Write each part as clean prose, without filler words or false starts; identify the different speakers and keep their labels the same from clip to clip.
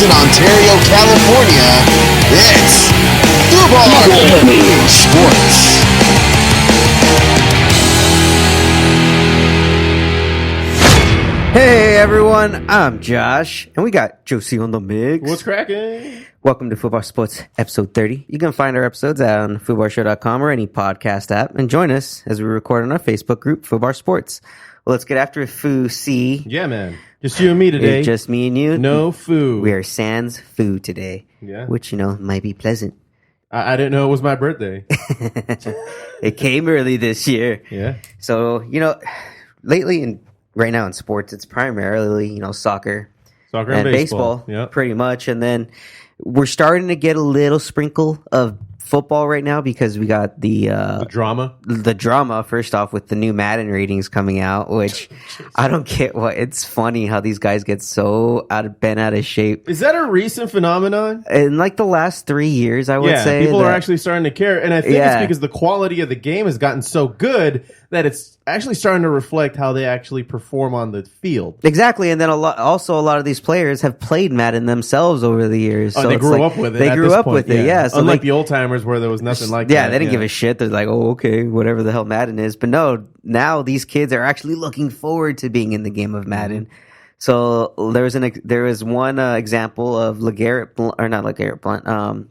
Speaker 1: in Ontario, California, it's Foobar Sports.
Speaker 2: Hey everyone, I'm Josh, and we got Josie on the mix.
Speaker 3: What's cracking?
Speaker 2: Welcome to Foobar Sports episode 30. You can find our episodes on FoobarShow.com or any podcast app, and join us as we record on our Facebook group, Foobar Sports. Well, let's get after it, Foo C.
Speaker 3: Yeah, man. Just you and me today.
Speaker 2: It's just me and you.
Speaker 3: No Foo.
Speaker 2: We are sans Foo today.
Speaker 3: Yeah.
Speaker 2: Which, might be pleasant.
Speaker 3: I didn't know it was my birthday.
Speaker 2: It came early this year.
Speaker 3: Yeah.
Speaker 2: So, lately and right now in sports, it's primarily, soccer
Speaker 3: Soccer and baseball. Yep.
Speaker 2: Pretty much. And then we're starting to get a little sprinkle of football right now because we got the
Speaker 3: drama.
Speaker 2: The drama, first off, with the new Madden ratings coming out, which I don't get it's funny how these guys get so bent out of shape.
Speaker 3: Is that a recent phenomenon?
Speaker 2: In like the last 3 years, I would say.
Speaker 3: People are actually starting to care. And I think it's because the quality of the game has gotten so good that it's actually starting to reflect how they actually perform on the field.
Speaker 2: Exactly. And then a lot of these players have played Madden themselves over the years.
Speaker 3: Oh,
Speaker 2: so
Speaker 3: they grew up with it.
Speaker 2: They grew up with it, yeah. So
Speaker 3: unlike the old timers where there was nothing like that.
Speaker 2: Yeah, they didn't give a shit. They're like, oh, okay, whatever the hell Madden is. But no, now these kids are actually looking forward to being in the game of Madden. So there was one example of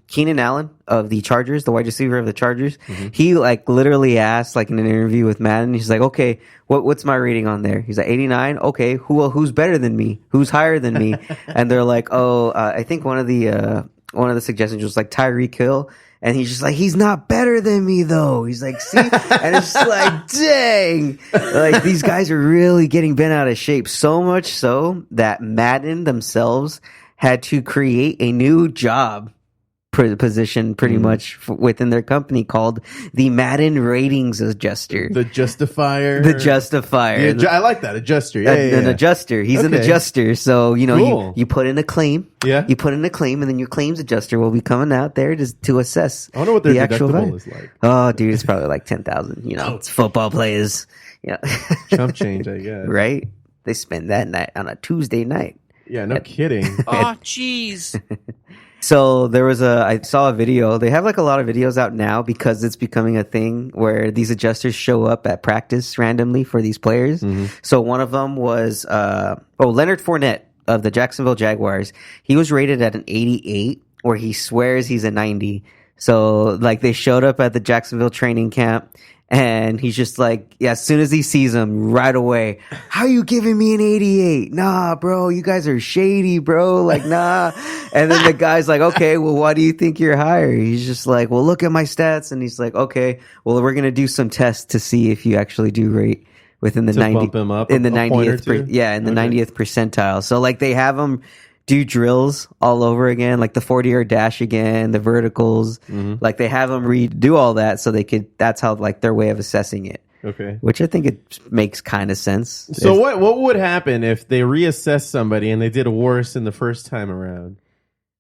Speaker 2: Keenan Allen of the Chargers, the wide receiver of the Chargers. Mm-hmm. He literally asked in an interview with Madden. He's like, okay, what's my rating on there? He's like 89. Okay, who's better than me? Who's higher than me? And they're like, I think one of the suggestions was Tyreek Hill. And he's just like, he's not better than me, though. He's like, see? And it's just like, dang. These guys are really getting bent out of shape. So much so that Madden themselves had to create a new job position pretty much within their company called the Madden Ratings Adjuster.
Speaker 3: The Justifier.
Speaker 2: The Justifier.
Speaker 3: I like that. Adjuster.
Speaker 2: An adjuster. He's an adjuster. So,
Speaker 3: cool.
Speaker 2: you put in a claim.
Speaker 3: Yeah.
Speaker 2: You put in a claim, and then your claims adjuster will be coming out there to assess.
Speaker 3: I wonder what their
Speaker 2: the actual
Speaker 3: deductible
Speaker 2: value.
Speaker 3: Is like.
Speaker 2: Oh, dude, it's probably like 10,000. It's football players.
Speaker 3: Chump change, I guess.
Speaker 2: Right? They spend that night on a Tuesday night.
Speaker 3: Yeah, no kidding.
Speaker 4: Oh, jeez.
Speaker 2: So I saw a video. They have a lot of videos out now because it's becoming a thing where these adjusters show up at practice randomly for these players. Mm-hmm. So one of them was, Leonard Fournette of the Jacksonville Jaguars. He was rated at an 88 where he swears he's a 90. So they showed up at the Jacksonville training camp. And he's just as soon as he sees him right away, how you giving me an 88? Nah, bro, you guys are shady, bro. Nah. And then the guy's like, okay, well, why do you think you're higher? He's just like, well, look at my stats. And he's like, okay, well, we're going to do some tests to see if you actually do rate within the 90,
Speaker 3: bump him up
Speaker 2: in the 90th, in the 90th percentile. So they have him do drills all over again, the 40-yard dash again, the verticals. Mm-hmm. They have them redo all that so that's how their way of assessing it.
Speaker 3: Okay.
Speaker 2: Which I think it makes kind of sense.
Speaker 3: So what would happen if they reassess somebody and they did worse in the first time around?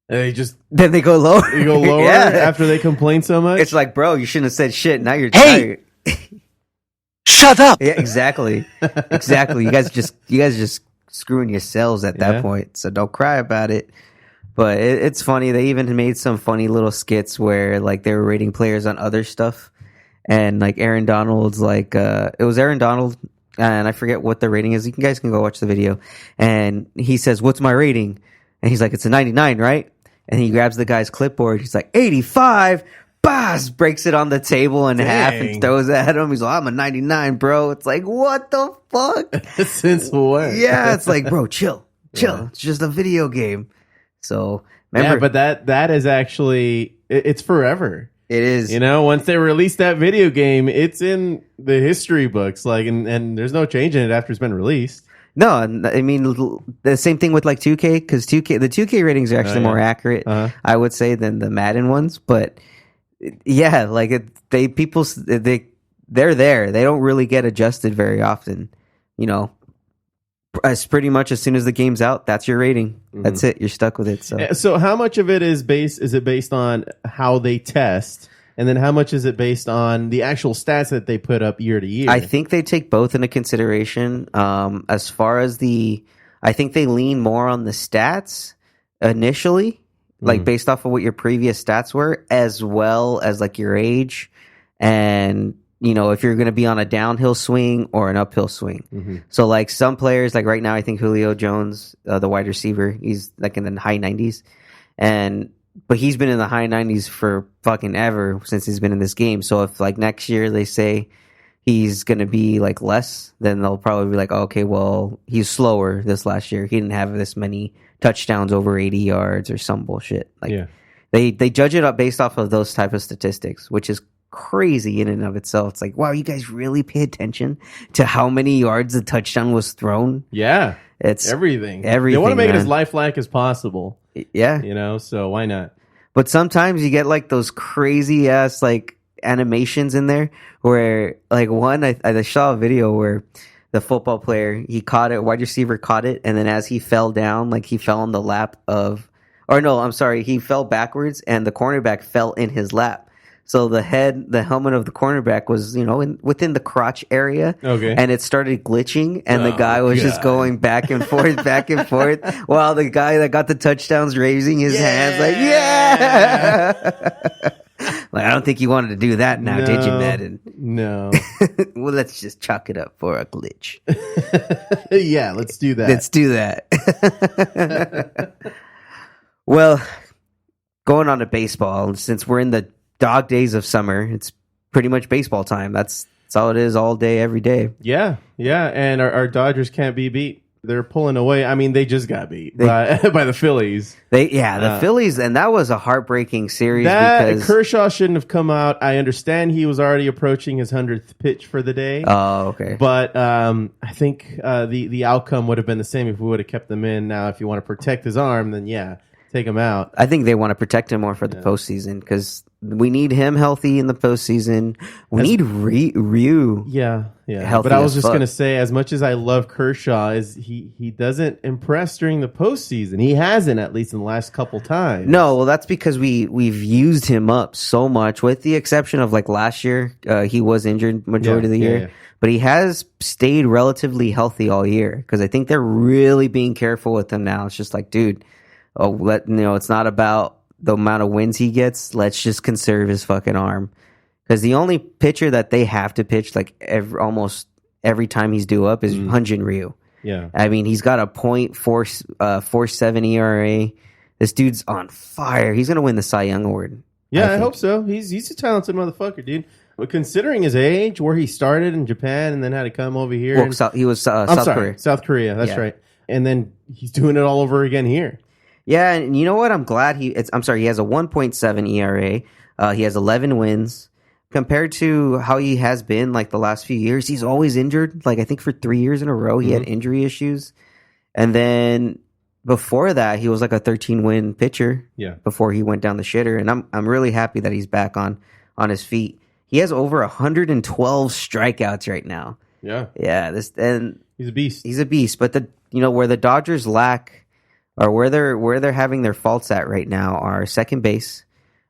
Speaker 3: And
Speaker 2: then they go lower.
Speaker 3: They go lower after they complain so much?
Speaker 2: It's bro, you shouldn't have said shit. Now you're
Speaker 4: tired. Shut up.
Speaker 2: Yeah, exactly. Exactly. You guys just screwing yourselves at that point, so don't cry about it. But it's funny. They even made some funny little skits where they were rating players on other stuff, and Aaron Donald's it was Aaron Donald, and I forget what the rating is. You guys can go watch the video, and he says, "What's my rating?" And he's like, "It's a 99, right?" And he grabs the guy's clipboard. He's like, 85. Boss breaks it on the table in half and throws it at him. He's like, I'm a 99, bro. It's what the fuck?
Speaker 3: Since when?
Speaker 2: Yeah, it's bro, chill. Yeah. It's just a video game. So, remember.
Speaker 3: Yeah, but that is actually, it's forever.
Speaker 2: It is.
Speaker 3: Once they release that video game, it's in the history books. And there's no changing it after it's been released.
Speaker 2: No, I mean, the same thing with 2K, because the 2K ratings are actually more accurate, I would say, than the Madden ones. But yeah, they're there. They don't really get adjusted very often. As pretty much as soon as the game's out, that's your rating. Mm-hmm. That's it. You're stuck with it.
Speaker 3: So how much of it is based on how they test, and then how much is it based on the actual stats that they put up year to year?
Speaker 2: I think they take both into consideration. As far as I think they lean more on the stats. initially, like based off of what your previous stats were, as well as like your age, and if you're going to be on a downhill swing or an uphill swing. So like some players, like right now, I think Julio Jones, the wide receiver, he's like in the high 90s, but he's been in the high 90s for fucking ever since he's been in this game. So if like next year they say he's going to be like less, then they'll probably be like, oh, okay, well, he's slower this last year. He didn't have this many touchdowns over 80 yards or some bullshit. Like they judge it up based off of those type of statistics, which is crazy in and of itself. It's like, wow, you guys really pay attention to how many yards the touchdown was thrown?
Speaker 3: Yeah.
Speaker 2: It's
Speaker 3: everything. They
Speaker 2: Everything.
Speaker 3: want to make
Speaker 2: it
Speaker 3: as lifelike as possible.
Speaker 2: Yeah.
Speaker 3: So why not?
Speaker 2: But sometimes you get like those crazy ass like animations in there where like one, I saw a video where the football player, he caught it, wide receiver caught it, and then as he fell down, like he fell in the lap of, or no, I'm sorry, he fell backwards and the cornerback fell in his lap. So the helmet of the cornerback was, within the crotch area. Okay. And it started glitching, and the guy was just going back and forth, while the guy that got the touchdowns raising his hands like, yeah! Like, I don't think you wanted to do that now, did you, Madden?
Speaker 3: No.
Speaker 2: Well, let's just chalk it up for a glitch.
Speaker 3: Yeah, let's do that.
Speaker 2: Let's do that. Well, going on to baseball, since we're in the dog days of summer, it's pretty much baseball time. That's all it is, all day, every day.
Speaker 3: Yeah, and our Dodgers can't be beat. They're pulling away. I mean, they just got beat by the Phillies.
Speaker 2: The Phillies, and that was a heartbreaking series.
Speaker 3: Because Kershaw shouldn't have come out. I understand he was already approaching his 100th pitch for the day.
Speaker 2: Oh, okay.
Speaker 3: But I think the outcome would have been the same if we would have kept them in. Now, if you want to protect his arm, then take him out.
Speaker 2: I think they want to protect him more for the postseason because we need him healthy in the postseason. We need Ryu.
Speaker 3: Healthy. But I was just going to say, as much as I love Kershaw, he doesn't impress during the postseason. He hasn't, at least in the last couple times.
Speaker 2: No, well, that's because we've used him up so much, with the exception of like last year. He was injured majority of the year. Yeah. But he has stayed relatively healthy all year because I think they're really being careful with him now. It's just like, dude, it's not about the amount of wins he gets. Let's just conserve his fucking arm. Because the only pitcher that they have to pitch like almost every time he's due up is Hyun-Jin Ryu. Yeah. I mean, he's got a .47 ERA. This dude's on fire. He's going to win the Cy Young Award.
Speaker 3: Yeah, I hope so. He's a talented motherfucker, dude. But considering his age, where he started in Japan and then had to come over here.
Speaker 2: Well, he was South Korea.
Speaker 3: South Korea, that's right. And then he's doing it all over again here.
Speaker 2: Yeah, and you know what? I'm glad he has a 1.7 ERA. He has 11 wins. Compared to how he has been like the last few years, he's always injured. Like I think for 3 years in a row, he had injury issues. And then before that, he was like a 13-win pitcher. Yeah. Before he went down the shitter, and I'm really happy that he's back on his feet. He has over 112 strikeouts right now. Yeah. Yeah. And he's a beast. He's a beast. But where the Dodgers lack, or where they're having their faults at right now, are second base.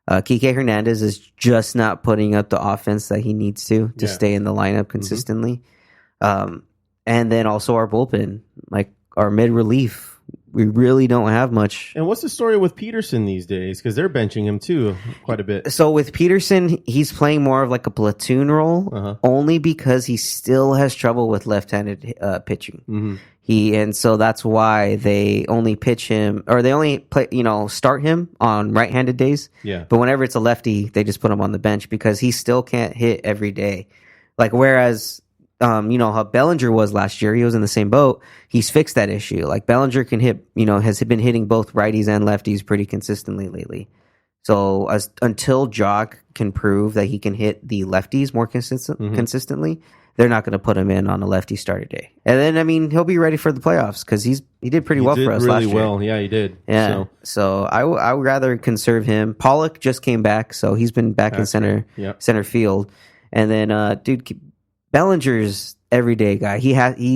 Speaker 2: Kike Hernandez is just not putting up the offense that he needs to stay in the lineup consistently. And then also our bullpen, like our mid relief, we really don't have much.
Speaker 3: And what's the story with Peterson these days? Because they're benching him too quite a bit.
Speaker 2: So with Peterson, he's playing more of like a platoon role, only because he still has trouble with left-handed pitching. Mm-hmm. And so that's why they only pitch him, or they only start him on right-handed days. Yeah. But whenever it's a lefty, they just put him on the bench because he still can't hit every day. Like whereas, how Bellinger was last year, he was in the same boat. He's fixed that issue. Like Bellinger can hit, has been hitting both righties and lefties pretty consistently lately. So until Jock can prove that he can hit the lefties more consistently, they're not going to put him in on a lefty starter day. And then, he'll be ready for the playoffs because he did pretty well for us last year.
Speaker 3: Well. Yeah, he did.
Speaker 2: Yeah. So I would rather conserve him. Pollock just came back, so he's been back in center field. And then, Bellinger's everyday guy.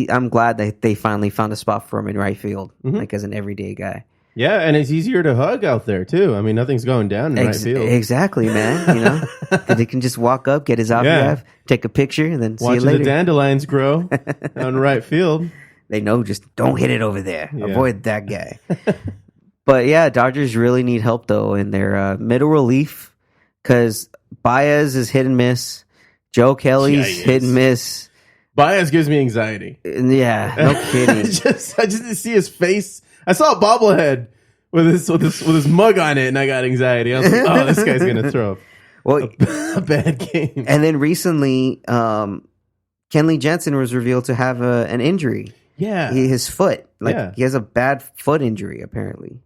Speaker 2: I'm glad that they finally found a spot for him in right field, like as an everyday guy.
Speaker 3: Yeah, and it's easier to hug out there too. I mean, nothing's going down in right field.
Speaker 2: Exactly, man. They can just walk up, get his autograph, take a picture, and then see you later.
Speaker 3: Watching the dandelions grow on right field.
Speaker 2: They know, just don't hit it over there. Yeah. Avoid that guy. But yeah, Dodgers really need help though in their middle relief because Baez is hit and miss. Joe Kelly's hit and miss.
Speaker 3: Baez gives me anxiety.
Speaker 2: Yeah, no kidding.
Speaker 3: I just didn't see his face. I saw a bobblehead with his mug on it, and I got anxiety. I was like, "Oh, this guy's gonna throw a bad game."
Speaker 2: And then recently, Kenley Jansen was revealed to have an injury.
Speaker 3: Yeah,
Speaker 2: his foot. He has a bad foot injury apparently.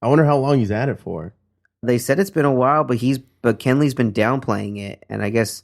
Speaker 3: I wonder how long he's at it for.
Speaker 2: They said it's been a while, but Kenley's been downplaying it, and I guess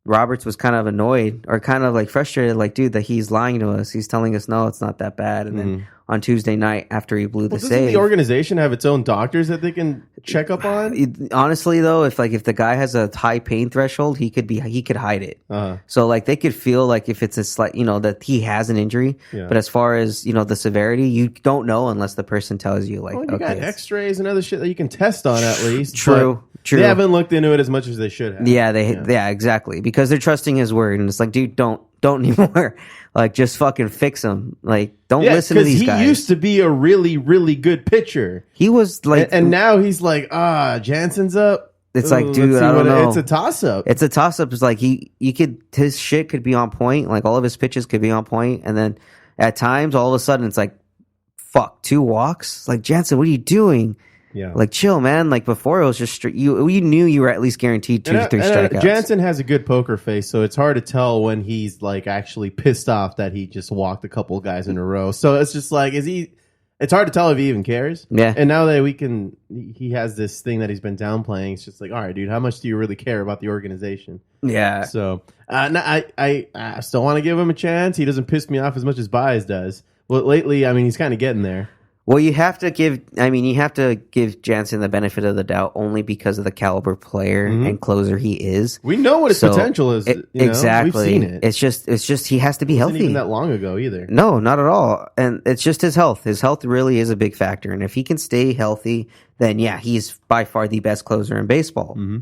Speaker 2: Roberts was kind of annoyed or kind of like frustrated, like, dude, that he's lying to us. He's telling us, no, it's not that bad. And then on Tuesday night, after he blew the save,
Speaker 3: doesn't the organization have its own doctors that they can check up on?
Speaker 2: Honestly, though, if the guy has a high pain threshold, he could hide it. So like they could feel like if it's a slight, that he has an injury. Yeah. But as far as the severity, you don't know unless the person tells you. Like,
Speaker 3: you got X-rays and other shit that you can test on at least.
Speaker 2: True.
Speaker 3: They haven't looked into it as much as they should have.
Speaker 2: Yeah, exactly. Because they're trusting his word, and it's like, dude, don't anymore. Like, just fucking fix him. Like, don't listen to these guys.
Speaker 3: He used to be a really, really good pitcher.
Speaker 2: He was like,
Speaker 3: and now he's like, Jansen's up.
Speaker 2: It's like, dude, I don't know.
Speaker 3: It's a toss up.
Speaker 2: It's a toss up. It's like his shit could be on point. Like all of his pitches could be on point, and then at times, all of a sudden, it's like, fuck, 2 walks. Like, Jansen, what are you doing?
Speaker 3: Yeah,
Speaker 2: like chill, man. Like before, it was just you knew you were at least guaranteed 2 to 3 strikeouts.
Speaker 3: Jansen has a good poker face, so it's hard to tell when he's like actually pissed off that he just walked a couple guys in a row. So it's just like, it's hard to tell if he even cares.
Speaker 2: Yeah.
Speaker 3: And now that he has this thing that he's been downplaying. It's just like, all right, dude, how much do you really care about the organization?
Speaker 2: Yeah.
Speaker 3: So I still want to give him a chance. He doesn't piss me off as much as Baez does. Well, lately, I mean, he's kind of getting there.
Speaker 2: Well, you have to give Jansen the benefit of the doubt only because of the caliber player and closer he is.
Speaker 3: We know what his potential is.
Speaker 2: Exactly.
Speaker 3: We've seen it.
Speaker 2: It's just he has to be healthy.
Speaker 3: It wasn't even that long ago either.
Speaker 2: No, not at all. And it's just his health. His health really is a big factor. And if he can stay healthy, then yeah, he's by far the best closer in baseball. Mm-hmm.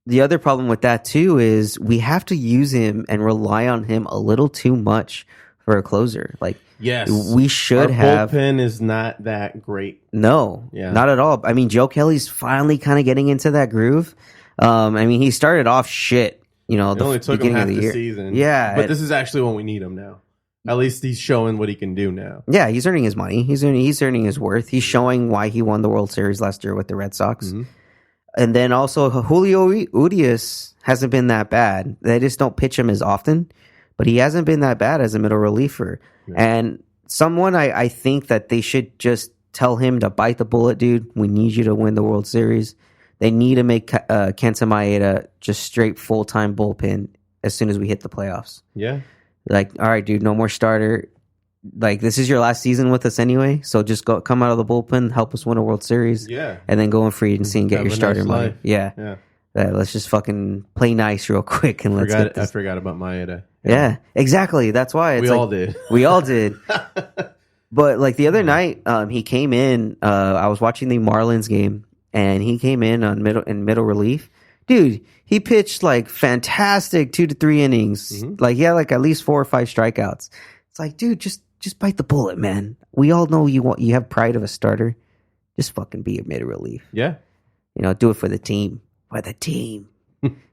Speaker 2: The other problem with that too is we have to use him and rely on him a little too much for a closer. Like,
Speaker 3: yes,
Speaker 2: we should have.
Speaker 3: Bullpen is not that great.
Speaker 2: No, not at all. I mean, Joe Kelly's finally kind of getting into that groove. I mean, he started off shit. It
Speaker 3: only took him half the season.
Speaker 2: Yeah,
Speaker 3: but this is actually when we need him now. At least he's showing what he can do now.
Speaker 2: Yeah, he's earning his money. He's earning his worth. He's showing why he won the World Series last year with the Red Sox. Mm-hmm. And then also Julio Urias hasn't been that bad. They just don't pitch him as often. But he hasn't been that bad as a middle reliever. Yeah. And someone I think that they should just tell him to bite the bullet, dude. We need you to win the World Series. They need to make Kenta Maeda just straight full-time bullpen as soon as we hit the playoffs.
Speaker 3: Yeah.
Speaker 2: Like, all right, dude, no more starter. Like, this is your last season with us anyway, so just come out of the bullpen, help us win a World Series.
Speaker 3: Yeah.
Speaker 2: And then go in free agency and get your starter money. Yeah. Let's just fucking play nice real quick and let's get this.
Speaker 3: I forgot about Maeda.
Speaker 2: Yeah, exactly. That's why it's
Speaker 3: we all did.
Speaker 2: We all did. But like the other night, he came in. I was watching the Marlins game, and he came in on middle relief. Dude, he pitched like fantastic 2 to 3 innings. Mm-hmm. Like he had like at least 4 or 5 strikeouts. It's like, dude, just bite the bullet, man. We all know you have pride of a starter. Just fucking be a middle relief.
Speaker 3: Yeah,
Speaker 2: do it for the team. For the team,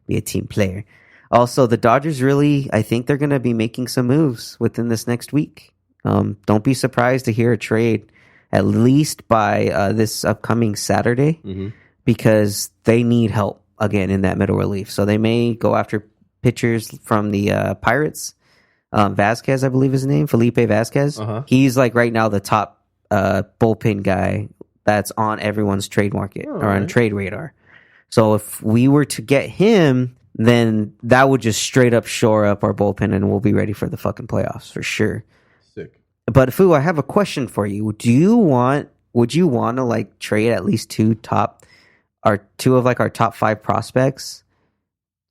Speaker 2: be a team player. Also, the Dodgers really, I think they're going to be making some moves within this next week. Don't be surprised to hear a trade at least by this upcoming Saturday because they need help again in that middle relief. So they may go after pitchers from the Pirates. Vasquez, I believe his name, Felipe Vasquez. Uh-huh. He's like right now the top bullpen guy that's on everyone's trade market or on trade radar. So if we were to get him, then that would just straight up shore up our bullpen and we'll be ready for the fucking playoffs for sure.
Speaker 3: Sick.
Speaker 2: But Fu, I have a question for you. Would you want to like trade at least 2 of like our top 5 prospects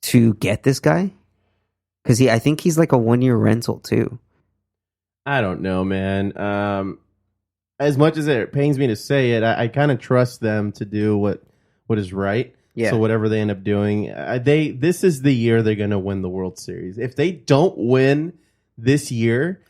Speaker 2: to get this guy? Because I think he's like a 1-year rental too.
Speaker 3: I don't know, man. As much as it pains me to say it, I kind of trust them to do what is right. Yeah. So whatever they end up doing, this is the year they're going to win the World Series. If they don't win this year,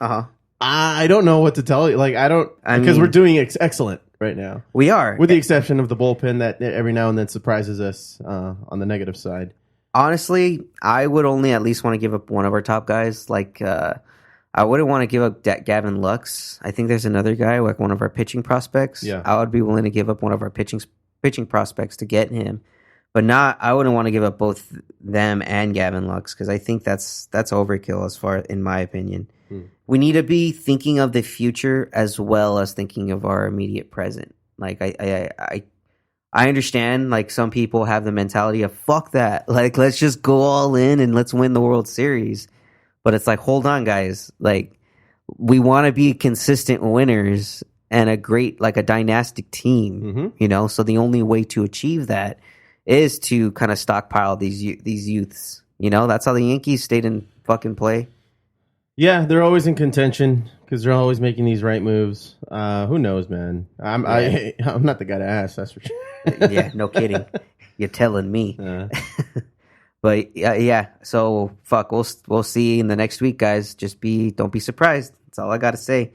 Speaker 3: I don't know what to tell you. Like, because we're doing excellent right now.
Speaker 2: We are.
Speaker 3: With the exception of the bullpen that every now and then surprises us on the negative side.
Speaker 2: Honestly, I would only at least want to give up one of our top guys. Like, I wouldn't want to give up Gavin Lux. I think there's another guy, like one of our pitching prospects.
Speaker 3: Yeah.
Speaker 2: I would be willing to give up one of our pitching prospects to get him. But I wouldn't want to give up both them and Gavin Lux because I think that's overkill as far, in my opinion. We need to be thinking of the future as well as thinking of our immediate present. Like I understand, like some people have the mentality of fuck that, like let's just go all in and let's win the World Series. But it's like, hold on, guys. Like we want to be consistent winners and a great, like a dynastic team. You know, so the only way to achieve that is to kind of stockpile these youths. You know, that's how the Yankees stayed in fucking play.
Speaker 3: Yeah, they're always in contention because they're always making these right moves. Who knows, man? I'm not the guy to ask. That's for sure.
Speaker 2: Yeah, no kidding. You're telling me. But yeah. So fuck. We'll see in the next week, guys. Don't be surprised. That's all I got to say.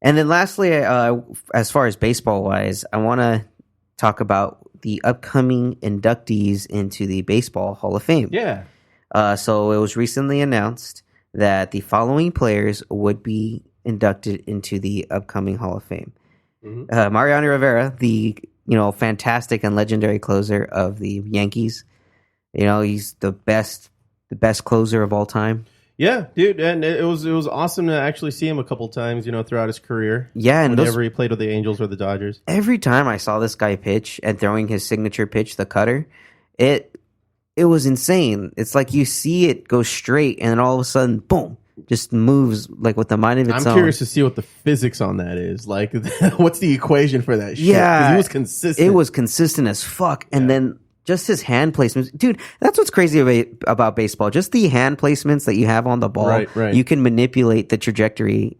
Speaker 2: And then lastly, as far as baseball wise, I want to talk about the upcoming inductees into the Baseball Hall of Fame.
Speaker 3: Yeah.
Speaker 2: So it was recently announced that the following players would be inducted into the upcoming Hall of Fame. Mariano Rivera, the fantastic and legendary closer of the Yankees. You know, he's the best closer of all time.
Speaker 3: Yeah, dude, and it was awesome to actually see him a couple times, throughout his career.
Speaker 2: Yeah, and
Speaker 3: whenever he played with the Angels or the Dodgers.
Speaker 2: Every time I saw this guy pitch and throwing his signature pitch, the cutter, it was insane. It's like you see it go straight, and then all of a sudden, boom, just moves like with the mind of its own.
Speaker 3: I'm curious to see what the physics on that is. Like, what's the equation for that shit?
Speaker 2: Yeah,
Speaker 3: 'cause he was consistent.
Speaker 2: It was consistent as fuck, and then just his hand placements. Dude, that's what's crazy about baseball. Just the hand placements that you have on the ball.
Speaker 3: Right.
Speaker 2: You can manipulate the trajectory,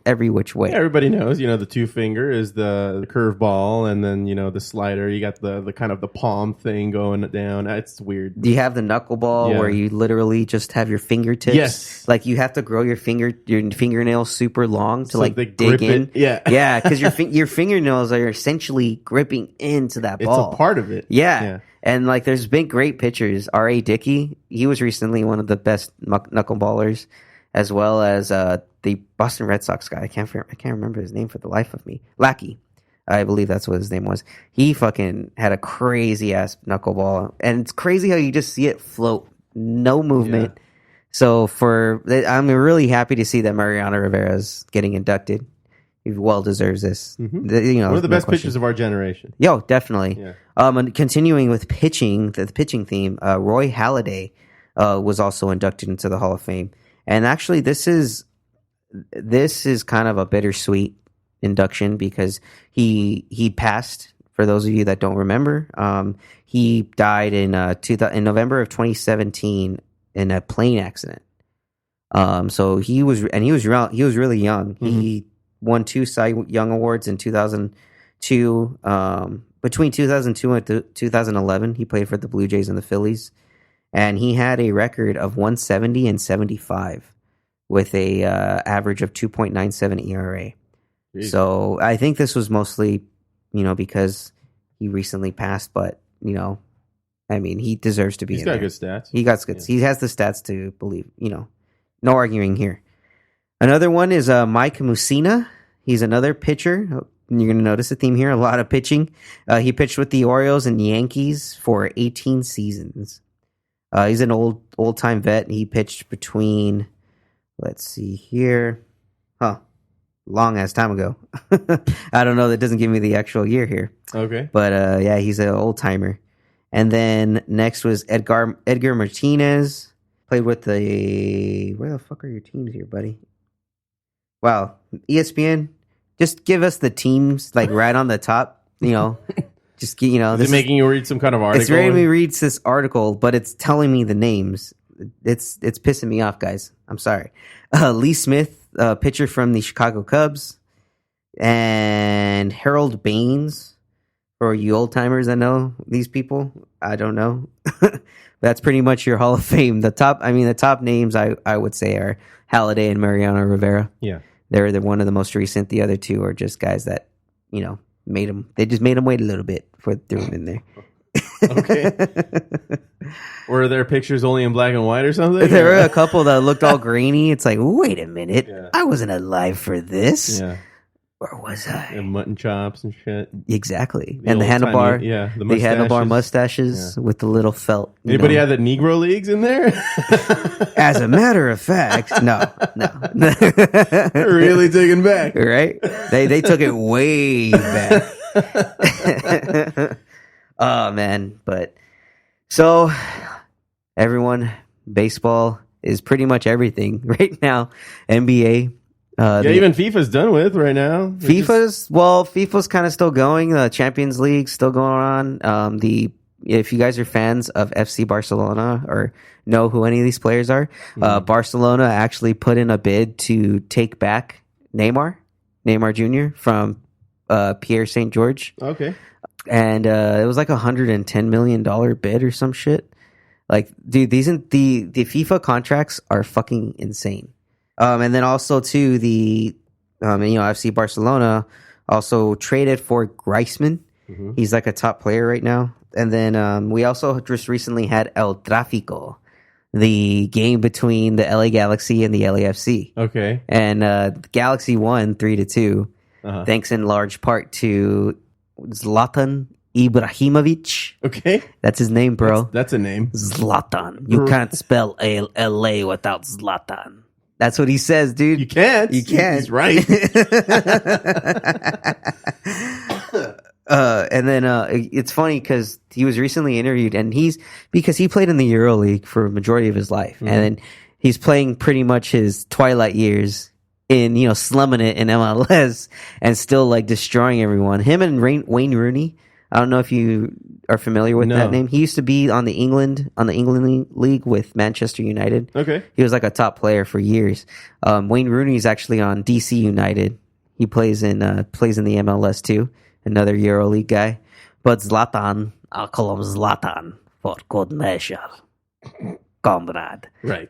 Speaker 2: every which way.
Speaker 3: Yeah, everybody knows, the two finger is the curve ball, and then, the slider. You got the kind of the palm thing going down. It's weird.
Speaker 2: Do you have the knuckleball where you literally just have your fingertips?
Speaker 3: Yes.
Speaker 2: Like you have to grow your fingernails super long to dig in.
Speaker 3: Yeah.
Speaker 2: Yeah, because your fingernails are essentially gripping into that ball.
Speaker 3: It's a part of it.
Speaker 2: Yeah. And there's been great pitchers. R.A. Dickey, he was recently one of the best knuckleballers, as well as the Boston Red Sox guy. I can't remember his name for the life of me. Lackey, I believe that's what his name was. He fucking had a crazy ass knuckleball, and it's crazy how you just see it float, no movement. Yeah. So I'm really happy to see that Mariano Rivera is getting inducted. He well deserves this.
Speaker 3: Mm-hmm. One of the best pitchers of our generation.
Speaker 2: Yo, definitely.
Speaker 3: Yeah.
Speaker 2: And continuing with pitching, the pitching theme, Roy Halladay was also inducted into the Hall of Fame. And actually, this is kind of a bittersweet induction because he passed. For those of you that don't remember, he died in November of 2017 in a plane accident. So he was really young. Mm-hmm. He won 2 Cy Young Awards in 2002. Between 2002 and 2011, he played for the Blue Jays and the Phillies, and he had a record of 170 and 75 with a average of 2.97 ERA. Jeez. So I think this was mostly, because he recently passed, but he deserves to be.
Speaker 3: He's got good stats.
Speaker 2: He got good. Yeah. He has the stats to believe. No arguing here. Another one is Mike Mussina. He's another pitcher. You're going to notice a theme here, a lot of pitching. He pitched with the Orioles and Yankees for 18 seasons. He's an old-time vet. He pitched between, let's see here, long-ass time ago. I don't know. That doesn't give me the actual year here.
Speaker 3: Okay.
Speaker 2: But, yeah, he's an old-timer. And then next was Edgar Martinez. Played with the... Where the fuck are your teams here, buddy? Wow, ESPN, just give us the teams right on the top. Just
Speaker 3: Is it making you read some kind of article?
Speaker 2: It's making me read this article, but it's telling me the names. It's pissing me off, guys. I'm sorry. Lee Smith, pitcher from the Chicago Cubs, and Harold Baines. For you old timers that know these people, I don't know. That's pretty much your Hall of Fame. The top names I would say are Halladay and Mariano Rivera.
Speaker 3: Yeah.
Speaker 2: They're one of the most recent. The other two are just guys that, made them. They just made them wait a little bit before they threw them in there.
Speaker 3: Okay. Were there pictures only in black and white or something?
Speaker 2: There were a couple that looked all grainy. It's like, wait a minute. Yeah. I wasn't alive for this.
Speaker 3: Yeah.
Speaker 2: Or was I?
Speaker 3: And mutton chops and shit.
Speaker 2: Exactly. And the handlebar. The handlebar mustaches with the little felt.
Speaker 3: Anybody have the Negro Leagues in there?
Speaker 2: As a matter of fact, no.
Speaker 3: Really taken back.
Speaker 2: Right? They took it way back. Oh, man. But so, everyone, baseball is pretty much everything right now. NBA.
Speaker 3: Even FIFA's done with right now.
Speaker 2: FIFA's kind of still going. The Champions League still going on. If you guys are fans of FC Barcelona or know who any of these players are, Barcelona actually put in a bid to take back Neymar Jr. from Pierre St. George.
Speaker 3: Okay.
Speaker 2: And it was like $110 million bid or some shit. Like, dude, the FIFA contracts are fucking insane. And then also too the FC Barcelona also traded for Griezmann. Mm-hmm. He's like a top player right now. And then we also just recently had El Tráfico, the game between the LA Galaxy and the LAFC.
Speaker 3: Okay.
Speaker 2: And the Galaxy won 3-2, thanks in large part to Zlatan Ibrahimovic.
Speaker 3: Okay.
Speaker 2: That's his name, bro.
Speaker 3: That's a name.
Speaker 2: Zlatan. You can't spell LA without Zlatan. That's what he says, dude.
Speaker 3: You can't.
Speaker 2: You can't.
Speaker 3: He's right.
Speaker 2: And then it's funny because he was recently interviewed, and because he played in the EuroLeague for a majority of his life, and then he's playing pretty much his twilight years in slumming it in MLS and still like destroying everyone. Him and Wayne Rooney. I don't know if you are familiar with that name. He used to be on the England League with Manchester United.
Speaker 3: Okay.
Speaker 2: He was like a top player for years. Wayne Rooney is actually on DC United. He plays in the MLS too. Another EuroLeague guy. But Zlatan, I'll call him Zlatan for good measure. Comrade.
Speaker 3: Right.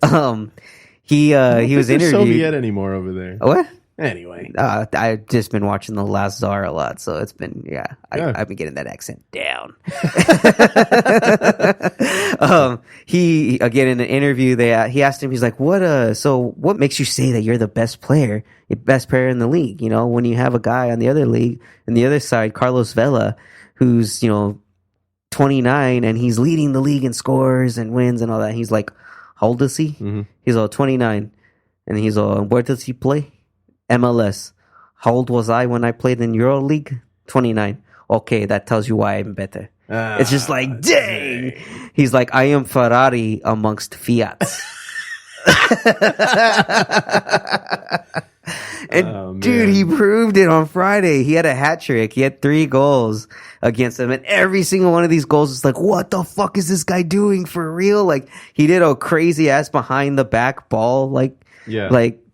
Speaker 2: He was interviewed.
Speaker 3: Soviet anymore over there.
Speaker 2: What?
Speaker 3: Anyway,
Speaker 2: I've just been watching The Last Tsar a lot, so it's been I've been getting that accent down. He again in an interview he asked him, he's like, what makes you say that you're the best player in the league? When you have a guy on the other league and the other side, Carlos Vela, who's 29 and he's leading the league in scores and wins and all that. He's like, how old is he? Mm-hmm. He's 29, and he's where does he play? MLS. How old was I when I played in EuroLeague? 29. Okay, that tells you why I'm better. It's just like, dang. He's like, I am Ferrari amongst Fiats. And dude, he proved it on Friday. He had a hat trick. He had 3 goals against them, and every single one of these goals is like, what the fuck is this guy doing for real? Like, he did a crazy ass behind the back ball, like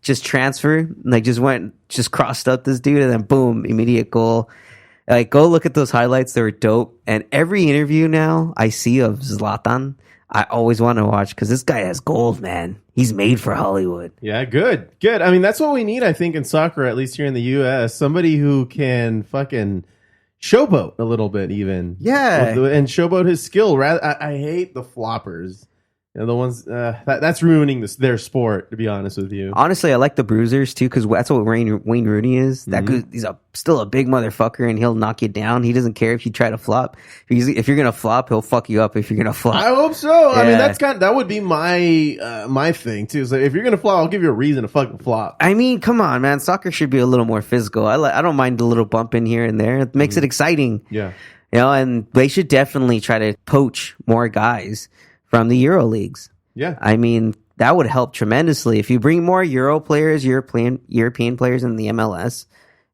Speaker 2: just transfer, like just crossed up this dude, and then boom, immediate goal. Like, go look at those highlights; they were dope. And every interview now I see of Zlatan, I always want to watch because this guy has gold, man. He's made for Hollywood.
Speaker 3: Yeah, good. I mean, that's what we need, I think, in soccer, at least here in the U.S. Somebody who can fucking showboat a little bit, even.
Speaker 2: Yeah,
Speaker 3: and showboat his skill. I hate the floppers. The ones that's ruining their sport, to be honest with you.
Speaker 2: Honestly, I like the bruisers too, because that's what Wayne Rooney is. He's still a big motherfucker, and he'll knock you down. He doesn't care if you try to flop. If you're gonna flop, he'll fuck you up. If you're gonna flop,
Speaker 3: I hope so. Yeah. I mean, that would be my thing too. So if you're gonna flop, I'll give you a reason to fucking flop.
Speaker 2: I mean, come on, man. Soccer should be a little more physical. I don't mind a little bump in here and there. It makes it exciting.
Speaker 3: Yeah,
Speaker 2: and they should definitely try to poach more guys from the Euro leagues.
Speaker 3: Yeah.
Speaker 2: I mean, that would help tremendously. If you bring more Euro players, European players in the MLS,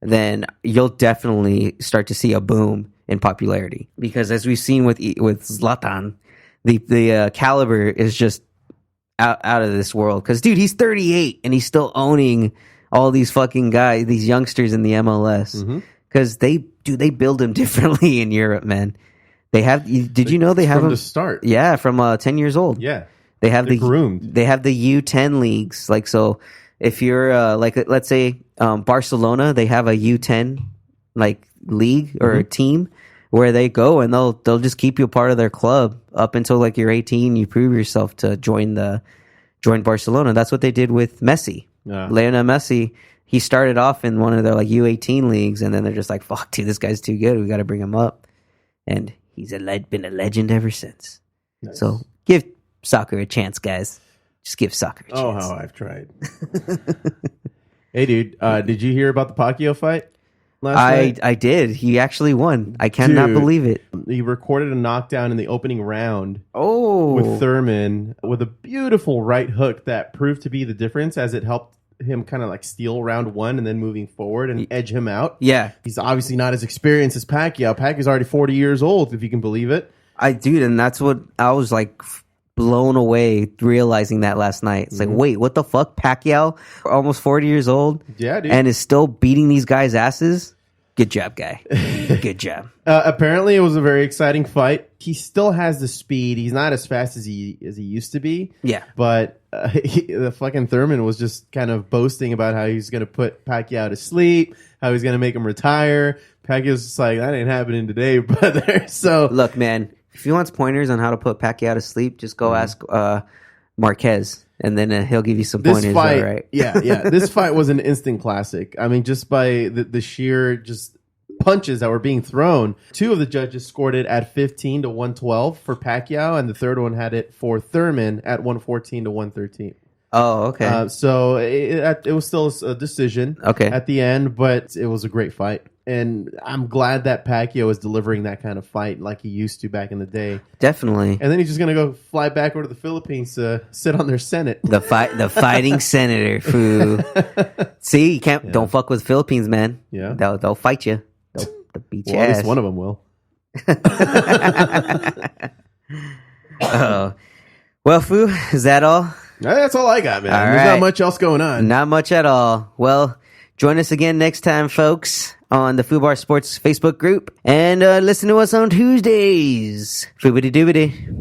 Speaker 2: then you'll definitely start to see a boom in popularity. Because as we've seen with Zlatan, the caliber is just out of this world. Because, dude, he's 38 and he's still owning all these fucking guys, these youngsters in the MLS. Because they build them differently in Europe, man. They have. Did you know they have
Speaker 3: from
Speaker 2: them
Speaker 3: the start?
Speaker 2: Yeah, from 10 years old.
Speaker 3: Yeah,
Speaker 2: they have
Speaker 3: groomed.
Speaker 2: They have the U10 leagues. Like, so if you're like, let's say Barcelona, they have a U10 like league or a team where they go and they'll just keep you a part of their club up until like you're 18. You prove yourself to join Barcelona. That's what they did with Messi. Lionel Messi. He started off in one of their like U18 leagues, and then they're just like, "Fuck, dude, this guy's too good. We got to bring him up." And he's been a legend ever since. Nice. So give soccer a chance, guys. Just give soccer a chance.
Speaker 3: Oh, how I've tried. Hey, dude, did you hear about the Pacquiao fight last night?
Speaker 2: I did. He actually won. I cannot believe it.
Speaker 3: He recorded a knockdown in the opening round
Speaker 2: with
Speaker 3: Thurman with a beautiful right hook that proved to be the difference as it helped him kind of like steal round one and then moving forward and edge him out.
Speaker 2: Yeah.
Speaker 3: He's obviously not as experienced as Pacquiao. Pacquiao's already 40 years old, if you can believe it.
Speaker 2: And that's what I was like blown away realizing that last night. It's like, wait, what the fuck? Pacquiao, almost 40 years old,
Speaker 3: dude,
Speaker 2: and is still beating these guys' asses? Good job, guy. Good job.
Speaker 3: Apparently, it was a very exciting fight. He still has the speed. He's not as fast as he used to be.
Speaker 2: Yeah.
Speaker 3: But the fucking Thurman was just kind of boasting about how he's going to put Pacquiao to sleep, how he's going to make him retire. Pacquiao's just like, that ain't happening today, brother. So
Speaker 2: look, man, if he wants pointers on how to put Pacquiao to sleep, just go ask Marquez. And then he'll give you some pointers,
Speaker 3: fight,
Speaker 2: all right?
Speaker 3: Yeah. This fight was an instant classic. I mean, just by the sheer just punches that were being thrown. Two of the judges scored it at 15 to 112 for Pacquiao, and the third one had it for Thurman at 114 to 113.
Speaker 2: Oh, okay.
Speaker 3: So it was still a decision at the end, but it was a great fight. And I'm glad that Pacquiao is delivering that kind of fight like he used to back in the day.
Speaker 2: Definitely.
Speaker 3: And then he's just going to go fly back over to the Philippines to sit on their Senate.
Speaker 2: The fighting senator, foo. See, you can't. Don't fuck with Philippines, man.
Speaker 3: Yeah.
Speaker 2: They'll fight you. They'll beat your
Speaker 3: ass.
Speaker 2: ass.
Speaker 3: At least one of them will.
Speaker 2: Oh. Well, foo, is that all?
Speaker 3: That's all I got, man.
Speaker 2: All
Speaker 3: There's
Speaker 2: right.
Speaker 3: not much else going on.
Speaker 2: Not much at all. Well, join us again next time, folks, on the Foobar Sports Facebook group. And listen to us on Tuesdays. Foobity doobity.